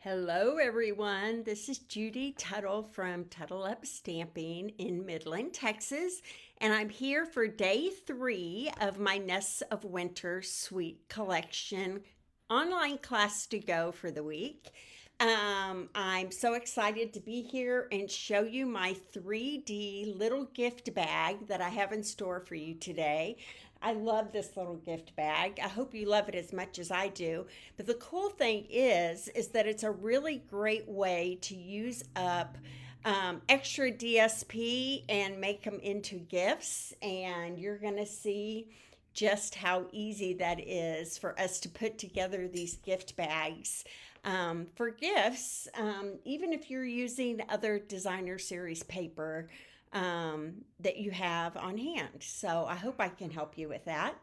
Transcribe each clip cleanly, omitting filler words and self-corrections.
Hello, everyone. This is Judy Tuttle from Tuttle Up Stamping in Midland, Texas, and I'm here for day 3 of my Nests of Winter Sweet Collection online class to go for the week. I'm so excited to be here and show you my 3D little gift bag that I have in store for you today. I love this little gift bag. I hope you love it as much as I do. But the cool thing is that it's a really great way to use up extra DSP and make them into gifts. And you're going to see just how easy that is for us to put together these gift bags for gifts, even if you're using other designer series paper that you have on hand. So I hope I can help you with that.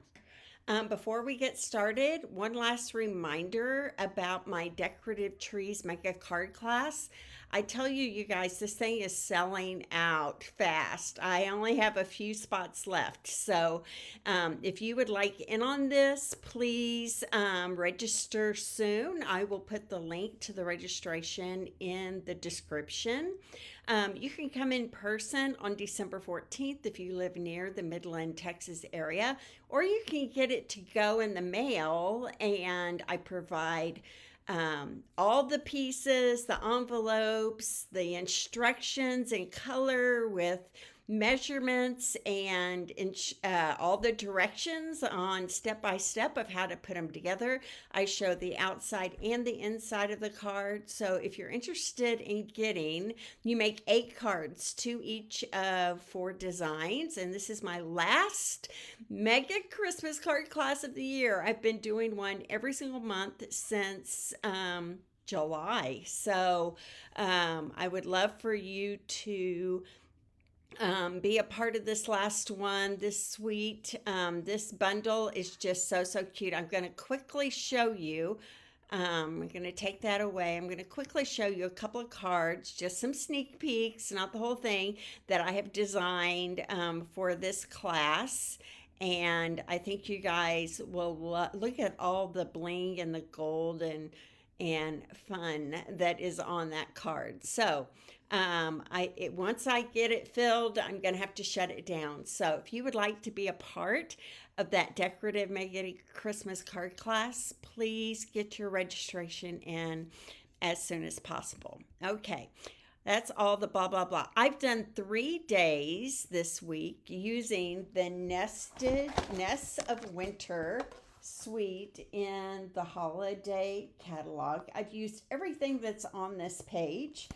Before we get started, one last reminder about my Decorative Trees Mega Card class. I tell you, you guys, this thing is selling out fast. I only have a few spots left. So if you would like in on this, please register soon. I will put the link to the registration in the description. You can come in person on December 14th if you live near the Midland, Texas area, or you can get it to go in the mail, and I provide all the pieces, the envelopes, the instructions in color with measurements and all the directions on step by step of how to put them together. I show the outside and the inside of the card. So if you're interested in getting, you make 8 cards, 2 each of 4 designs. And this is my last mega Christmas card class of the year. I've been doing one every single month since July. So I would love for you to be a part of this last one. This sweet, this bundle is just so cute. I'm going to quickly show you. I'm going to take that away. I'm going to quickly show you a couple of cards, just some sneak peeks, not the whole thing, that I have designed for this class. And I think you guys will look at all the bling and the gold and fun that is on that card. So once I get it filled, I'm going to have to shut it down. So if you would like to be a part of that decorative mega Christmas card class, please get your registration in as soon as possible. Okay. That's all the blah, blah, blah. I've done 3 days this week using the Nests of Winter suite in the holiday catalog. I've used everything that's on this page: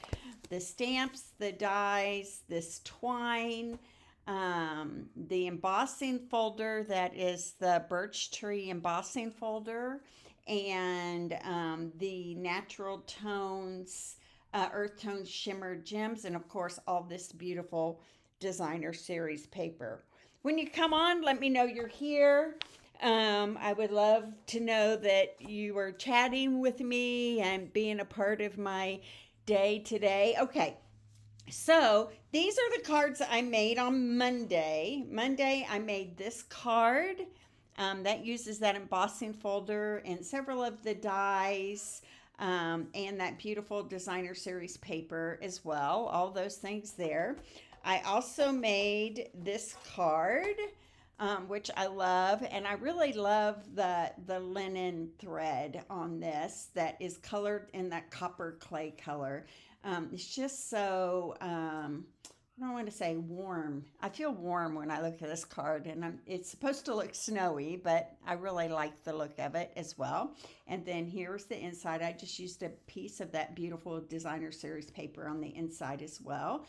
the stamps, the dies, this twine, the embossing folder that is the birch tree embossing folder, and the natural tones, earth tones, shimmer gems, and of course all this beautiful designer series paper. When you come on, let me know you're here. I would love to know that you were chatting with me and being a part of my day today. Okay, so these are the cards I made on Monday. I made this card that uses that embossing folder and several of the dies, and that beautiful designer series paper as well. All those things there. I also made this card, which I love, and I really love the linen thread on this that is colored in that copper clay color. It's just so I don't want to say warm. I feel warm when I look at this card, and it's supposed to look snowy, but I really like the look of it as well. And then here's the inside. I just used a piece of that beautiful designer series paper on the inside as well.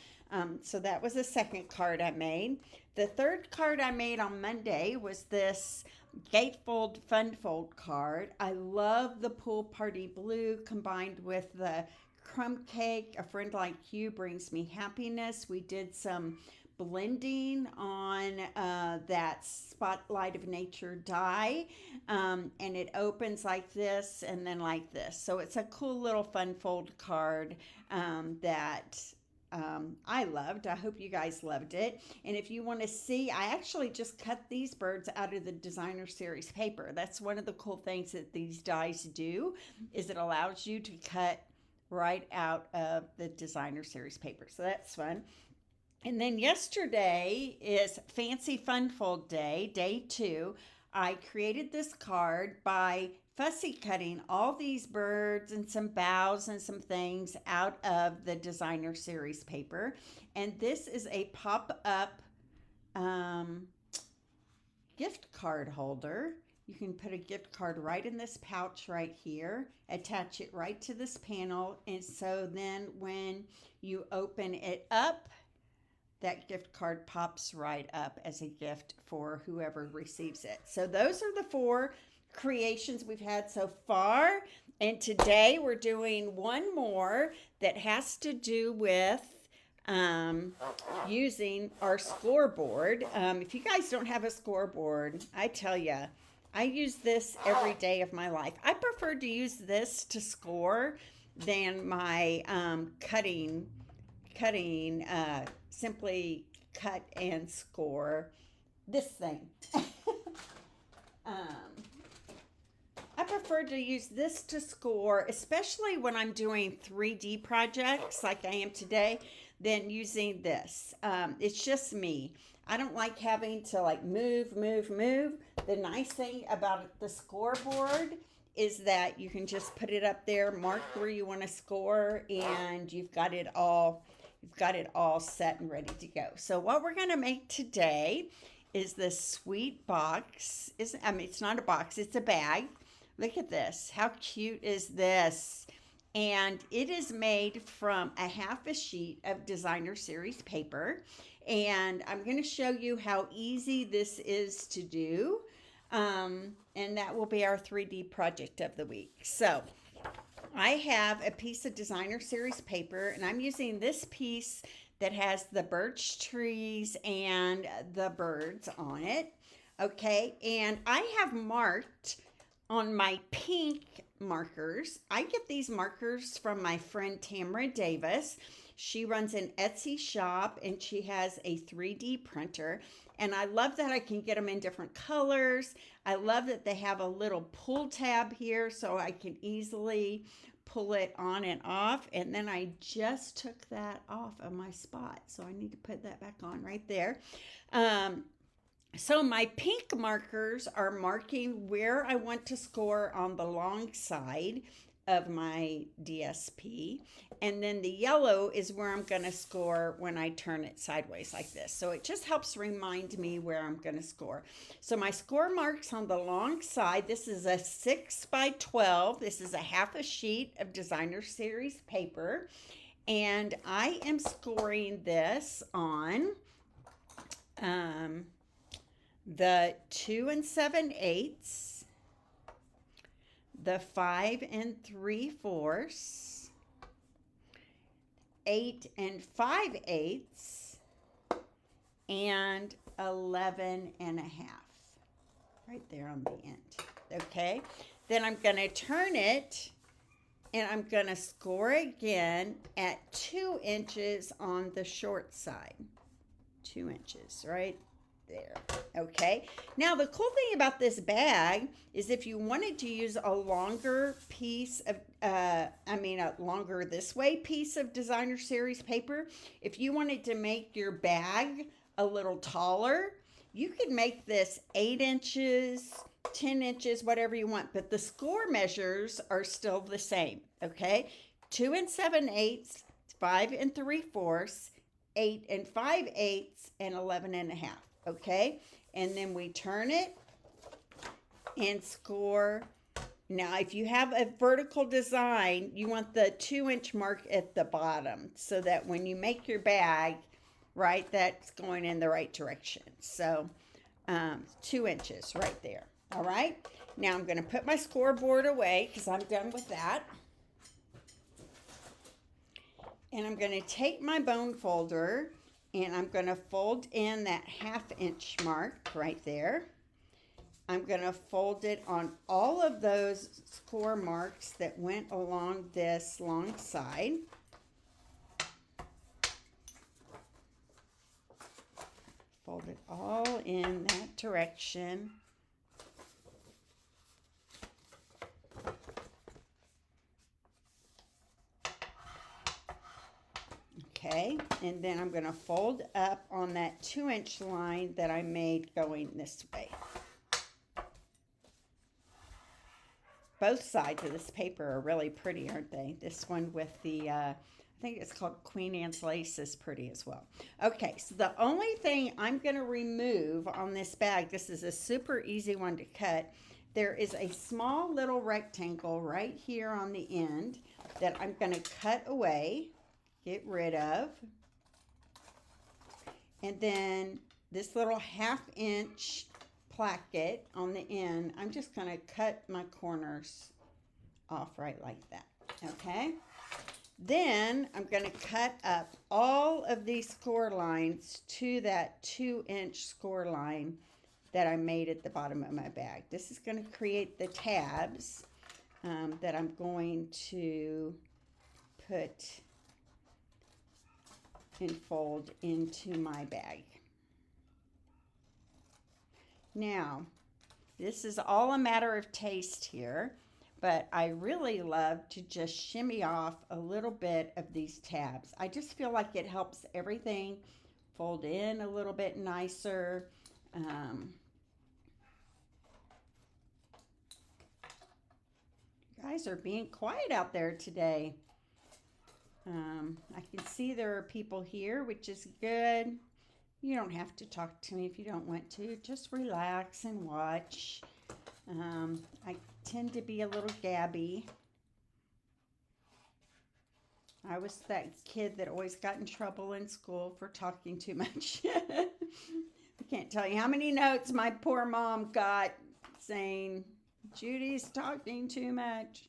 So that was the second card I made. The third card I made on Monday was this gatefold fun fold card. I love the pool party blue combined with the crumb cake. A friend like you brings me happiness. We did some blending on that Spotlight of Nature die, and it opens like this and then like this. So it's a cool little fun fold card that I loved. I hope you guys loved it. And if you want to see, I actually just cut these birds out of the designer series paper. That's one of the cool things that these dies do, is it allows you to cut right out of the designer series paper. So that's fun. And then yesterday is Fancy Fun Fold Day, day 2. I created this card by fussy cutting all these birds and some boughs and some things out of the designer series paper. And this is a pop-up um, gift card holder. You can put a gift card right in this pouch right here, attach it right to this panel, and so then when you open it up, that gift card pops right up as a gift for whoever receives it. So those are the 4 creations we've had so far, and today we're doing one more that has to do with using our scoreboard. If you guys don't have a scoreboard, I tell you, I use this every day of my life. I prefer to use this to score than my cutting simply cut and score this thing. I prefer to use this to score, especially when I'm doing 3D projects like I am today, than using this. It's just me. I don't like having to like move. The nice thing about the scoreboard is that you can just put it up there, mark where you want to score, and you've got it all set and ready to go. So what we're going to make today is this sweet box. It's not a box, it's a bag. Look at this. How cute is this? And it is made from a half a sheet of designer series paper. And I'm going to show you how easy this is to do. And that will be our 3D project of the week. So I have a piece of designer series paper, and I'm using this piece that has the birch trees and the birds on it. Okay, and I have marked on my pink markers. I get these markers from my friend Tamara Davis. She runs an Etsy shop and she has a 3D printer. And I love that I can get them in different colors. I love that they have a little pull tab here so I can easily pull it on and off. And then I just took that off of my spot. So I need to put that back on right there. So my pink markers are marking where I want to score on the long side of my DSP. And then the yellow is where I'm going to score when I turn it sideways like this. So it just helps remind me where I'm going to score. So my score marks on the long side, this is a 6 by 12. This is a half a sheet of designer series paper. And I am scoring this on the 2 7/8, the 5 3/4, 8 5/8, and 11 1/2, right there on the end. Okay, then I'm going to turn it and I'm going to score again at 2 inches on the short side. 2 inches, right there. Okay, now the cool thing about this bag is if you wanted to use a longer piece of a longer this way piece of designer series paper, if you wanted to make your bag a little taller, you could make this 8 inches, 10 inches, whatever you want, but the score measures are still the same. Okay, 2 7/8, 5 3/4, 8 5/8, and 11 1/2. Okay, and then we turn it and score. Now, if you have a vertical design, you want the 2-inch mark at the bottom so that when you make your bag, right, that's going in the right direction. So 2 inches right there. All right, now I'm going to put my scoreboard away because I'm done with that. And I'm going to take my bone folder and I'm going to fold in that 1/2 inch mark right there. I'm going to fold it on all of those score marks that went along this long side. Fold it all in that direction. Okay, and then I'm going to fold up on that 2-inch line that I made going this way. Both sides of this paper are really pretty, aren't they? This one with the, I think it's called Queen Anne's lace, is pretty as well. Okay, so the only thing I'm going to remove on this bag, this is a super easy one to cut. There is a small little rectangle right here on the end that I'm going to cut away, get rid of. And then this little 1/2 inch placket on the end, I'm just going to cut my corners off right like that. Okay. Then I'm going to cut up all of these score lines to that 2-inch score line that I made at the bottom of my bag. This is going to create the tabs that I'm going to put and fold into my bag. Now, this is all a matter of taste here, but I really love to just shimmy off a little bit of these tabs. I just feel like it helps everything fold in a little bit nicer. You guys are being quiet out there today. I can see there are people here, which is good. You don't have to talk to me if you don't want to. Just relax and watch. I tend to be a little gabby. I was that kid that always got in trouble in school for talking too much. I can't tell you how many notes my poor mom got saying, Judy's talking too much.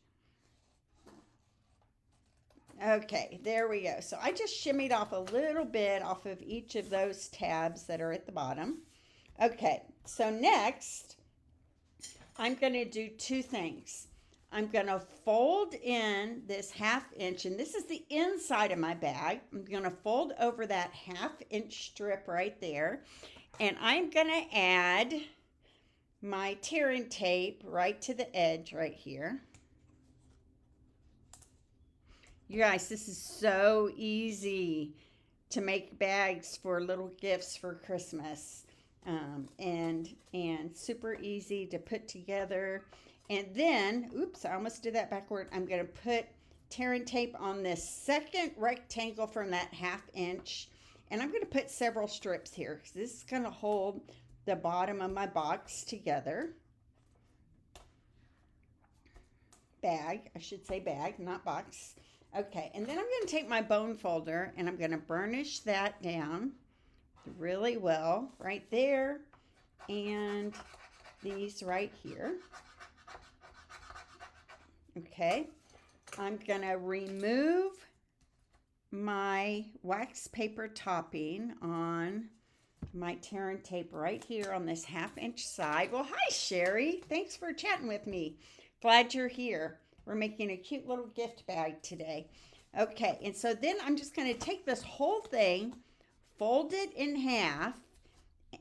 Okay, there we go. So I just shimmied off a little bit off of each of those tabs that are at the bottom. Okay, so next, I'm going to do 2 things. I'm going to fold in this 1/2 inch, and this is the inside of my bag. I'm going to fold over that 1/2 inch strip right there, and I'm going to add my tearing tape right to the edge right here. You guys, this is so easy to make bags for little gifts for Christmas, and super easy to put together. And then, oops, I almost did that backward. I'm going to put tearing tape on this second rectangle from that 1/2 inch, and I'm going to put several strips here because this is going to hold the bottom of my box together. Bag, I should say bag, not box. Okay, and then I'm going to take my bone folder and I'm going to burnish that down really well right there and these right here. Okay, I'm going to remove my wax paper topping on my tearing tape right here on this 1/2 inch side. Well, hi Sherry, thanks for chatting with me. Glad you're here. We're making a cute little gift bag today. Okay, and so then I'm just going to take this whole thing, fold it in half,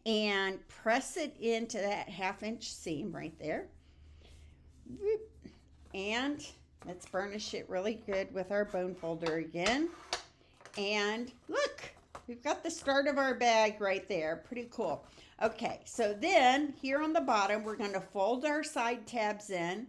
and press it into that 1/2 inch seam right there. And let's burnish it really good with our bone folder again. And look, we've got the start of our bag right there. Pretty cool. Okay, so then here on the bottom, we're going to fold our side tabs in,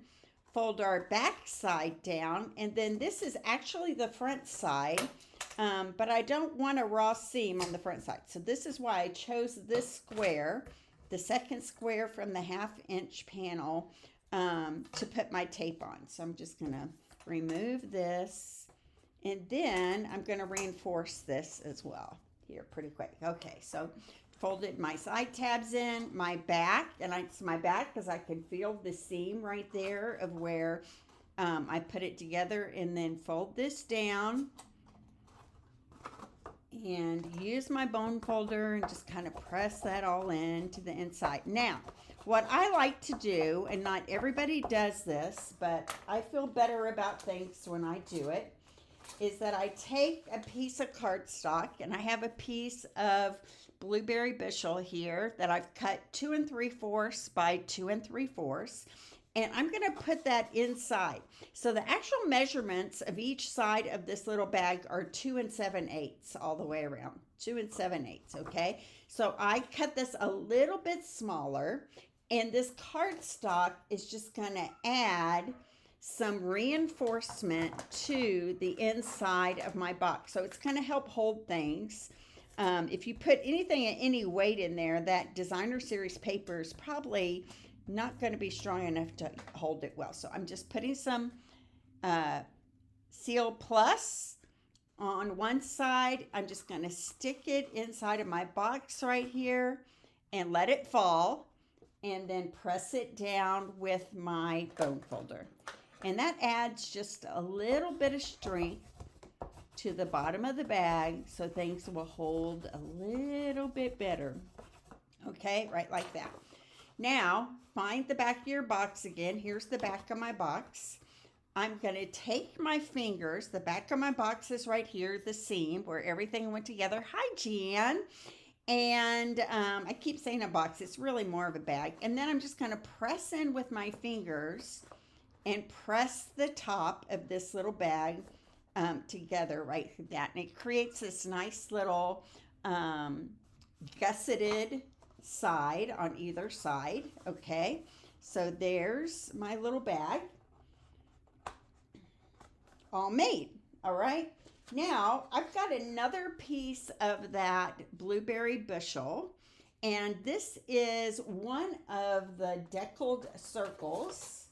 fold our back side down, and then this is actually the front side, but I don't want a raw seam on the front side. So this is why I chose this square, the second square from the 1/2 inch panel, to put my tape on. So I'm just going to remove this, and then I'm going to reinforce this as well here pretty quick. Okay, so folded my side tabs in, my back, and it's my back because I can feel the seam right there of where I put it together, and then fold this down and use my bone folder and just kind of press that all in to the inside. Now, what I like to do, and not everybody does this, but I feel better about things when I do it, is that I take a piece of cardstock, and I have a piece of blueberry bushel here that I've cut 2 3/4 by 2 3/4, And I'm going to put that inside. So the actual measurements of each side of this little bag are 2 7/8 all the way around. 2 7/8, okay? So I cut this a little bit smaller, and this cardstock is just going to add some reinforcement to the inside of my box. So it's going to help hold things. If you put anything at any weight in there, that designer series paper is probably not going to be strong enough to hold it well. So I'm just putting some Seal Plus on one side. I'm just going to stick it inside of my box right here and let it fall, and then press it down with my bone folder. And that adds just a little bit of strength to the bottom of the bag so things will hold a little bit better. Okay, right like that. Now, find the back of your box again. Here's the back of my box. I'm going to take my fingers. The back of my box is right here, the seam where everything went together. Hi, Jan. And I keep saying a box. It's really more of a bag. And then I'm just going to press in with my fingers and press the top of this little bag together right like that. And it creates this nice little gusseted side on either side. Okay, so there's my little bag all made. All right, now I've got another piece of that blueberry bushel, and this is one of the deckled circles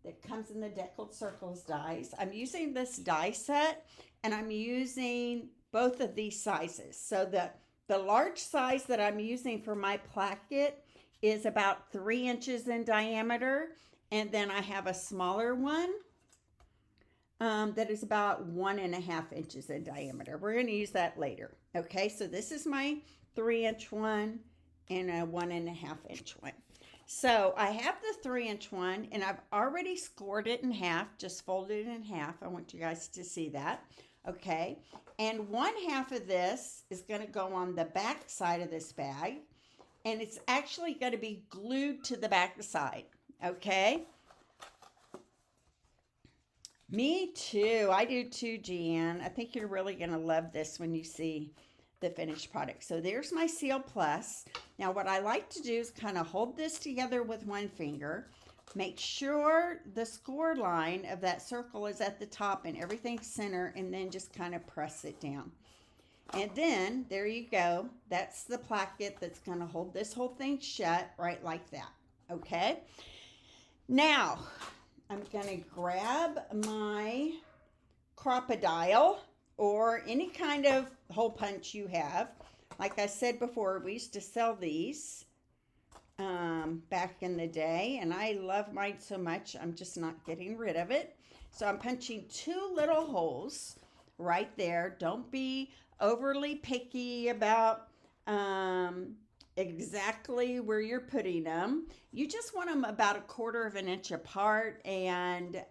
that comes in the deckled circles dies. I'm using this die set, and I'm using both of these sizes. So the large size that I'm using for my placket is about 3 inches in diameter. And then I have a smaller one that is about 1.5 inches in diameter. We're going to use that later. Okay, so this is my 3-inch one and a 1.5-inch one. So I have the 3-inch one, and I've already scored it in half, just folded it in half. I want you guys to see that. Okay, and 1/2 of this is going to go on the back side of this bag, and it's actually going to be glued to the back side. Okay, me too. I do too, Jan. I think you're really going to love this when you see the finished product. So there's my Seal Plus. Now what I like to do is kind of hold this together with one finger. Make sure the score line of that circle is at the top and everything's center, and then just kind of press it down. And then there you go. That's the placket that's going to hold this whole thing shut right like that. Okay. Now I'm going to grab my crocodile or any kind of hole punch you have. Like I said before, we used to sell these back in the day, and I love mine so much, I'm just not getting rid of it. So I'm punching 2 little holes right there. Don't be overly picky about exactly where you're putting them. You just want them about 1/4 inch apart, and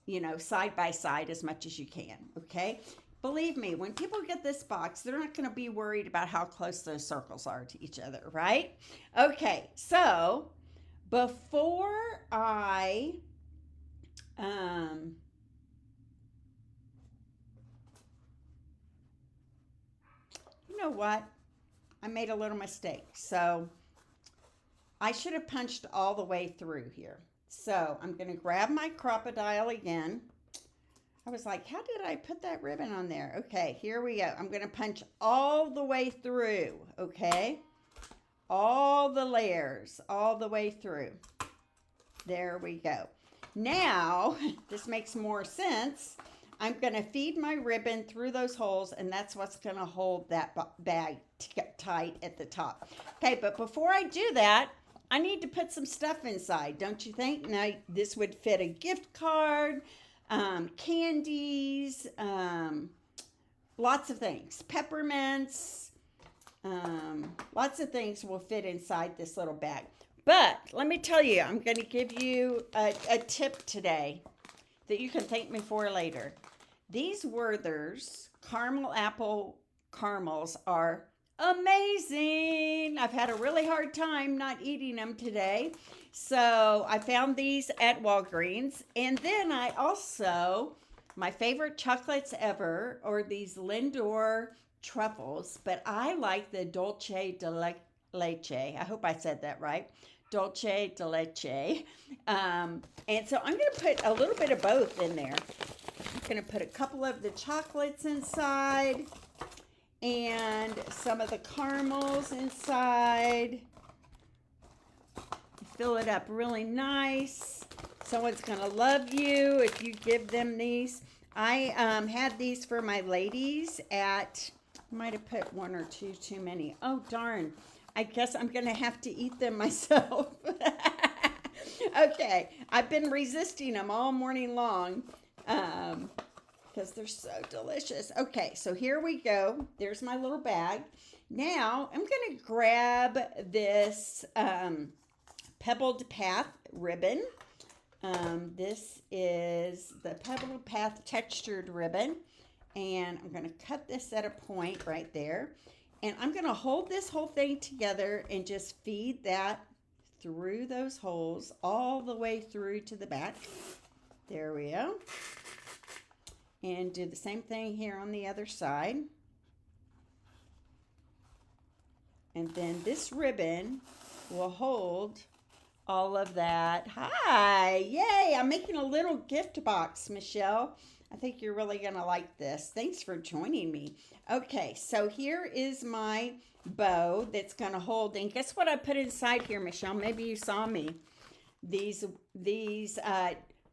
you know, side by side as much as you can. Okay, believe me, when people get this box, they're not going to be worried about how close those circles are to each other, right? Okay, so before I you know what, I made a little mistake. So I should have punched all the way through here. So I'm going to grab my crocodile again. I was like, how did I put that ribbon on there? Okay, here we go. I'm going to punch all the way through, okay? All the layers, all the way through. There we go. Now, this makes more sense. I'm going to feed my ribbon through those holes, and that's what's going to hold that bag tight at the top. Okay, but before I do that, I need to put some stuff inside, don't you think? Now, this would fit a gift card, candies, lots of things, peppermints, lots of things will fit inside this little bag. But let me tell you, I'm going to give you a tip today that you can thank me for later. These Werther's caramel apple caramels are Amazing. I've had a really hard time not eating them today. So I found these at Walgreens. And then I also, my favorite chocolates ever are these Lindor truffles, but I like the Dolce de Leche. I hope I said that right. Dolce de Leche. And so I'm going to put a little bit of both in there. I'm going to put a couple of the chocolates inside and some of the caramels inside. Fill it up really nice. Someone's gonna love you if you give them these. I had these for my ladies at, might have put one or two too many. Oh darn, I guess I'm gonna have to eat them myself. Okay, I've been resisting them all morning long. Because they're so delicious. Okay, so here we go. There's my little bag. Now, I'm going to grab this Pebbled Path ribbon. This is the Pebbled Path textured ribbon. And I'm going to cut this at a point right there. And I'm going to hold this whole thing together and just feed that through those holes all the way through to the back. There we go. And do the same thing here on the other side. And then this ribbon will hold all of that. Hi, yay, I'm making a little gift box, Michelle. I think you're really gonna like this. Thanks for joining me. Okay, so here is my bow that's gonna hold, and guess what I put inside here, Michelle? Maybe you saw me. These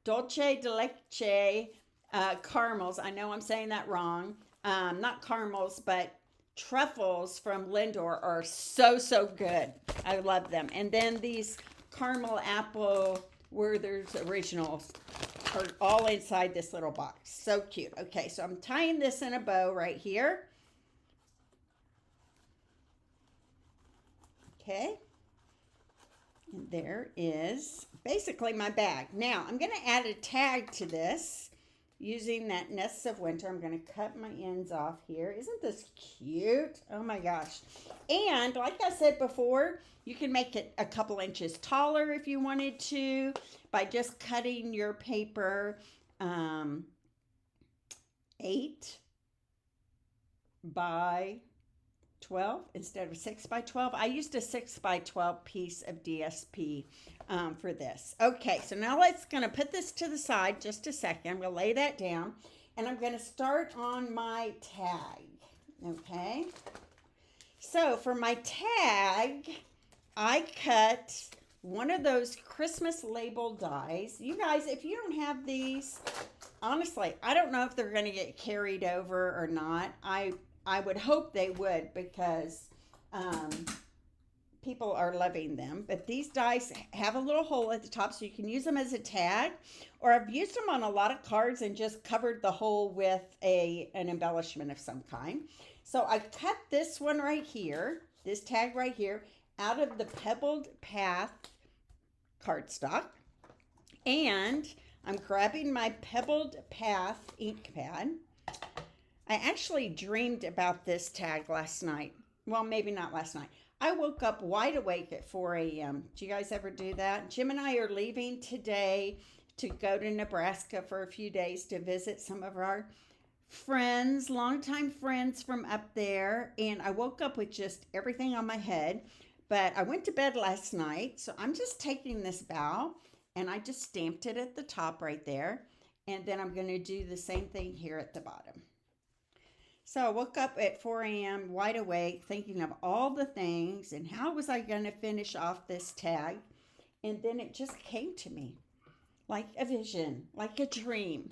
Dolce de Leche caramels. I know I'm saying that wrong. Not caramels, but truffles from Lindor are so good. I love them. And then these caramel apple Werther's Originals are all inside this little box. So cute. Okay, so I'm tying this in a bow right here. Okay. And there is basically my bag. Now, I'm going to add a tag to this. Using that Nests of Winter, I'm going to cut my ends off here. Isn't this cute? Oh my gosh. And like I said before, you can make it a couple inches taller if you wanted to by just cutting your paper 8 by 12 instead of 6 by 12. I used a 6 by 12 piece of DSP for this. Okay, so now let's gonna put this to the side just a second. I'm gonna lay that down and I'm gonna start on my tag. Okay, so for my tag, I cut one of those Christmas label dies. You guys, if you don't have these, honestly, I don't know if they're gonna get carried over or not. I would hope they would because people are loving them. But these dice have a little hole at the top so you can use them as a tag. Or I've used them on a lot of cards and just covered the hole with an embellishment of some kind. So I cut this one right here, this tag right here, out of the Pebbled Path cardstock. And I'm grabbing my Pebbled Path ink pad. I actually dreamed about this tag last night. Well, maybe not last night. I woke up wide awake at 4 a.m. Do you guys ever do that? Jim and I are leaving today to go to Nebraska for a few days to visit some of our friends, longtime friends from up there. And I woke up with just everything on my head. But I went to bed last night. So I'm just taking this bow and I just stamped it at the top right there. And then I'm going to do the same thing here at the bottom. So I woke up at 4 a.m. wide awake thinking of all the things and how was I going to finish off this tag. And then it just came to me like a vision, like a dream.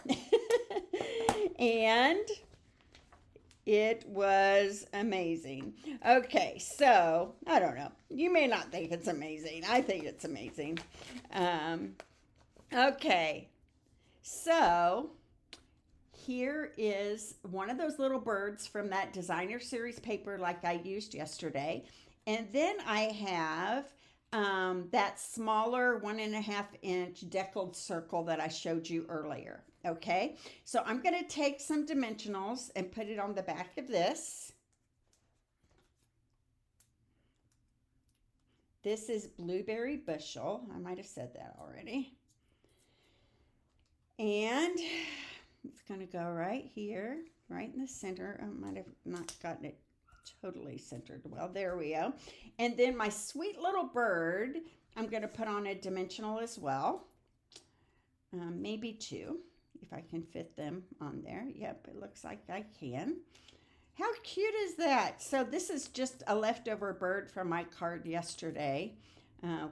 And it was amazing. Okay, so I don't know. You may not think it's amazing. I think it's amazing. Okay, so here is one of those little birds from that designer series paper like I used yesterday. And then I have that smaller 1.5 inch deckled circle that I showed you earlier. Okay, so I'm going to take some dimensionals and put it on the back of this. This is Blueberry Bushel. I might have said that already. And it's going to go right here, right in the center. I might have not gotten it totally centered well. There we go. And then my sweet little bird, I'm going to put on a dimensional as well. Maybe two, if I can fit them on there. Yep, it looks like I can. How cute is that? So this is just a leftover bird from my card yesterday,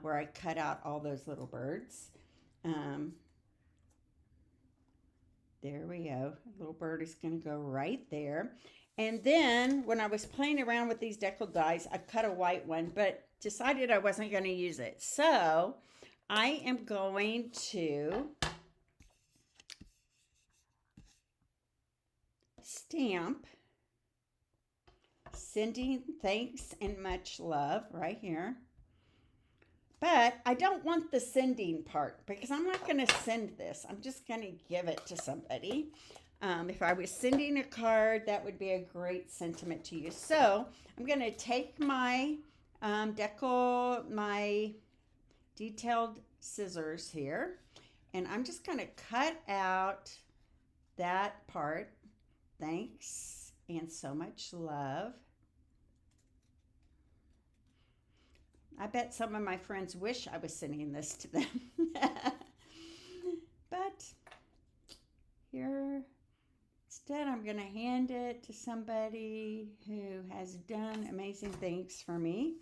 where I cut out all those little birds. There we go. A little bird is going to go right there. And then when I was playing around with these deckled dies, I cut a white one, but decided I wasn't going to use it. So I am going to stamp sending thanks and much love right here. But I don't want the sending part because I'm not going to send this. I'm just going to give it to somebody. If I was sending a card, that would be a great sentiment to use. So I'm going to take my my detailed scissors here, and I'm just going to cut out that part. Thanks and so much love. I bet some of my friends wish I was sending this to them. But here, instead, I'm going to hand it to somebody who has done amazing things for me.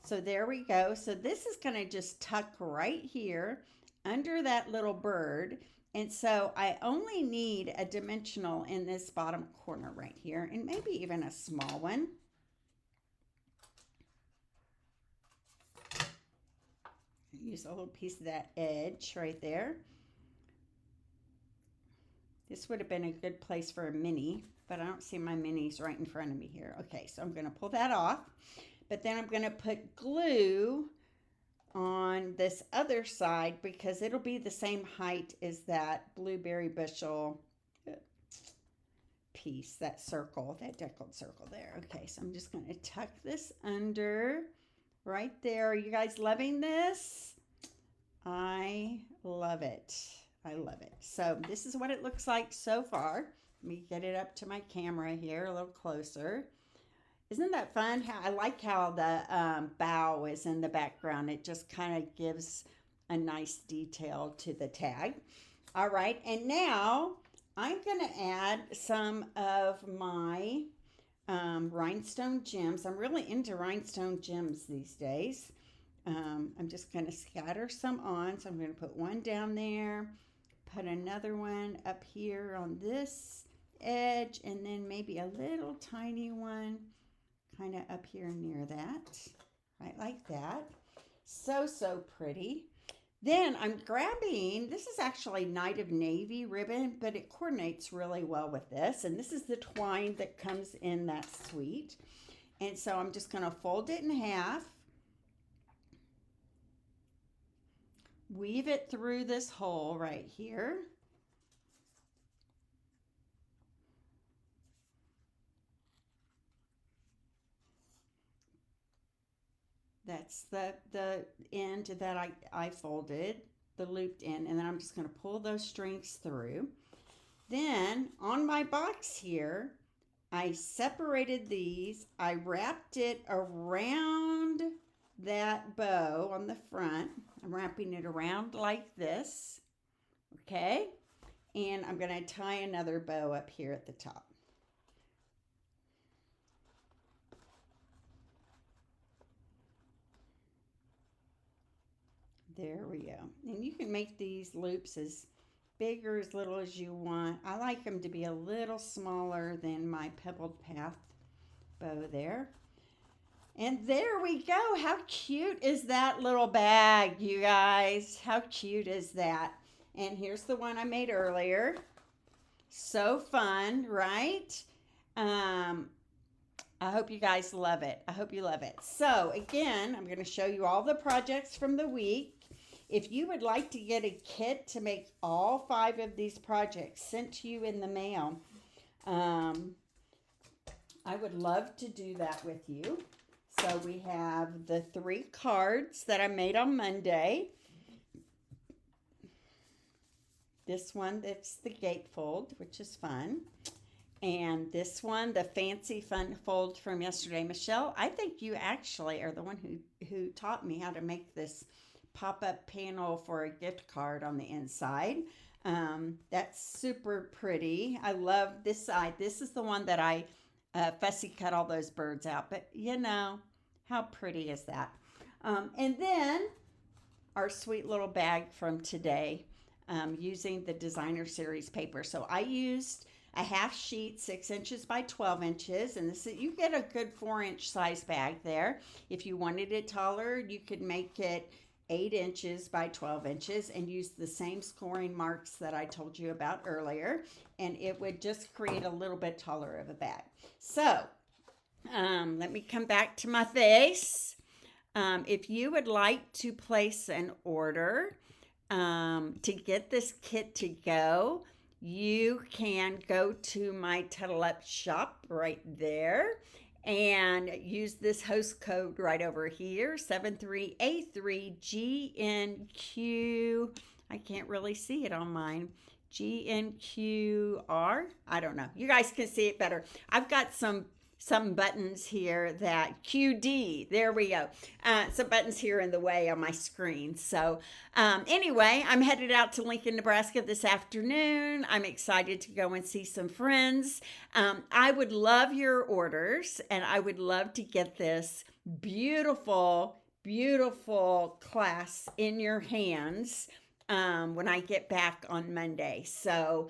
So there we go. So this is going to just tuck right here under that little bird. And so I only need a dimensional in this bottom corner right here, and maybe even a small one. Use a little piece of that edge right there. This would have been a good place for a mini, but I don't see my minis right in front of me here. Okay, so I'm going to pull that off, but then I'm going to put glue on this other side because it'll be the same height as that blueberry bushel piece, that circle, that deckled circle there. Okay, so I'm just going to tuck this under right there. Are you guys loving this? I love it. I love it. So this is what it looks like so far. Let me get it up to my camera here a little closer. Isn't that fun? I like how the bow is in the background. It just kind of gives a nice detail to the tag. All right, and now I'm going to add some of my rhinestone gems. I'm really into rhinestone gems these days. I'm just going to scatter some on. So I'm going to put one down there, put another one up here on this edge, and then maybe a little tiny one kind of up here near that, right like that. So pretty. Then I'm grabbing, this is actually Night of Navy ribbon, but it coordinates really well with this. And this is the twine that comes in that suite. And so I'm just going to fold it in half, weave it through this hole right here. That's the end that I folded, the looped end, and then I'm just going to pull those strings through. Then on my box here, I separated these. I wrapped it around that bow on the front. I'm wrapping it around like this, okay? And I'm going to tie another bow up here at the top. There we go. And you can make these loops as big or as little as you want. I like them to be a little smaller than my pebbled path bow there. And there we go. How cute is that little bag, you guys? How cute is that? And here's the one I made earlier. So fun, right? I hope you guys love it. I hope you love it. So again, I'm going to show you all the projects from the week. If you would like to get a kit to make all 5 of these projects sent to you in the mail, I would love to do that with you. So we have the 3 cards that I made on Monday. This one, that's the gatefold, which is fun. And this one, the fancy fun fold from yesterday. Michelle, I think you actually are the one who taught me how to make this pop-up panel for a gift card on the inside. That's super pretty. I love this side. This is the one that I fussy cut all those birds out. But you know, how pretty is that? And then our sweet little bag from today, using the designer series paper. So I used a half sheet, 6 inches by 12 inches, and this is, you get a good 4-inch size bag there. If you wanted it taller, you could make it 8 inches by 12 inches and use the same scoring marks that I told you about earlier, and it would just create a little bit taller of a bag. So let me come back to my face. If you would like to place an order to get this kit to go, you can go to my Tuttle Up shop right there and use this host code right over here, 73A3GNQ. I can't really see it on mine. GNQR. I don't know. You guys can see it better. I've got some buttons here that QD, there we go, some buttons here in the way on my screen. So anyway, I'm headed out to Lincoln, Nebraska this afternoon. I'm excited to go and see some friends. I would love your orders, and I would love to get this beautiful class in your hands when I get back on Monday. So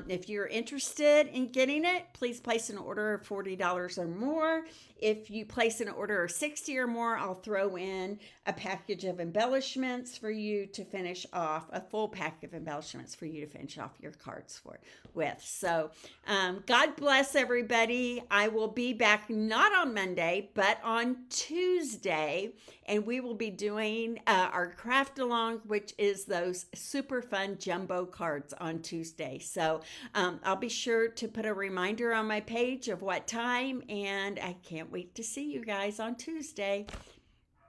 if you're interested in getting it, please place an order of $40 or more. If you place an order of $60 or more, I'll throw in a package of embellishments for you to finish off, a full pack of embellishments for you to finish off your cards with. So God bless everybody. I will be back not on Monday, but on Tuesday, and we will be doing our craft along, which is those super fun jumbo cards on Tuesday. So I'll be sure to put a reminder on my page of what time, and I can't wait to see you guys on Tuesday.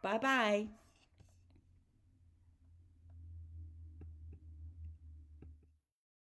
Bye-bye.